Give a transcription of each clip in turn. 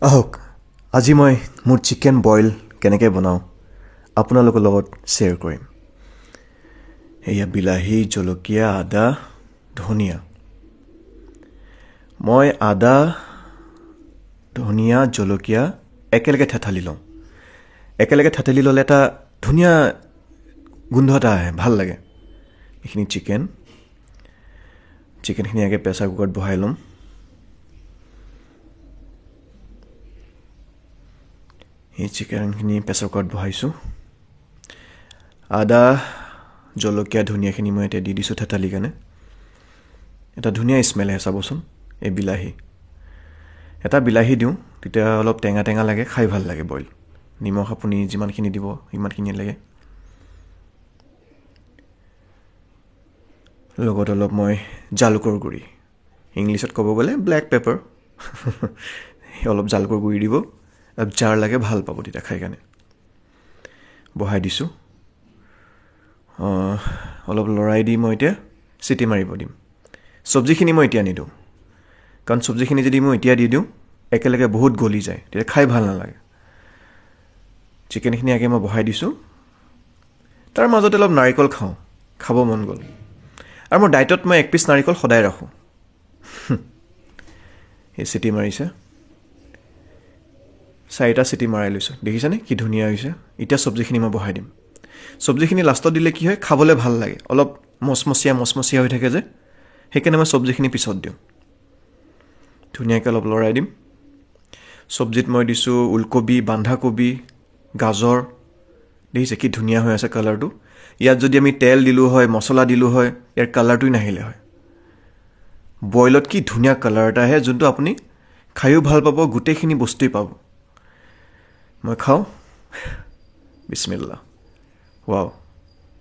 আহক আজি মই মোৰ চিকেন বইল কেনেকৈ বনাওঁ আপোনালোকৰ লগত শ্বেয়াৰ কৰিম। এয়া বিলাহী, জলকীয়া, আদা, ধনিয়া। মই আদা, ধনিয়া, জলকীয়া একেলগে থেতালি লওঁ। একেলগে থেতালি ল'লে এটা ধুনীয়া গোন্ধ এটা আহে, ভাল লাগে। এইখিনি চিকেনখিনি আগে প্ৰেছাৰ কুকাৰত বহাই ল'ম। এই চিকেনখিনি প্ৰেছাৰ কুকাৰত বহাইছোঁ। আদা, জলকীয়া, ধনিয়াখিনি মই এতিয়া দি দিছোঁ থেতালি কাৰণে। এটা ধুনীয়া স্মেল আহে চাবচোন। এই এটা বিলাহী দিওঁ, তেতিয়া অলপ টেঙা টেঙা লাগে, খাই ভাল লাগে বইল। নিমখ আপুনি যিমানখিনি দিব সিমানখিনিয়ে লাগে। লগত অলপ মই জালুকৰ গুড়ি, ইংলিছত ক'ব গ'লে ব্লেক পেপাৰ, অলপ জালুকৰ গুড়ি দিব। জাৰ লাগে, ভাল পাব তেতিয়া খাই কাৰণে। বহাই দিছোঁ। অলপ লৰাই দি মই এতিয়া চিটি মাৰিব দিম। চব্জিখিনি মই এতিয়া নিদিওঁ, কাৰণ চব্জিখিনি যদি মই এতিয়া দি দিওঁ একেলগে বহুত গলি যায়, তেতিয়া খাই ভাল নালাগে। চিকেনখিনি আগে মই বহাই দিছোঁ। তাৰ মাজতে অলপ নাৰিকল খাব মন গ'ল। আৰু মোৰ ডায়েটত মই 1 পিচ নাৰিকল সদায় ৰাখোঁ। এই চিটি মাৰিছে, 4টা চিটি মাৰাই লৈছোঁ। দেখিছেনে কি ধুনীয়া হৈছে? এতিয়া চব্জিখিনি মই বহাই দিম। চব্জিখিনি লাষ্টত দিলে কি হয়, খাবলৈ ভাল লাগে, অলপ মচমচীয়া হৈ থাকে যে, সেইকাৰণে মই চব্জিখিনি পিছত দিওঁ। ধুনীয়াকৈ অলপ লৰাই দিম। চব্জিত মই দিছোঁ ওলকবি, বন্ধাকবি, গাজৰ। দেখিছে কি ধুনীয়া হৈ আছে কালাৰটো? ইয়াত যদি আমি তেল দিলোঁ হয়, মছলা দিলোঁ হয়, ইয়াৰ কালাৰটোৱে নাহিলে হয়। বইলত কি ধুনীয়া কালাৰ এটা আহে, যোনটো আপুনি খায়ো ভাল পাব, গোটেইখিনি বস্তুৱেই পাব। মই খাওঁ। বিস্মিল্লাহ। ৱাও,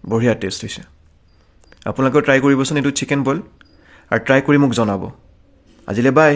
বঢ়িয়া টেষ্ট হৈছে। আপোনালোকেও ট্ৰাই কৰিবচোন এইটো চিকেন বইল, আৰু ট্ৰাই কৰি মোক জনাব। আজিলৈ বাই।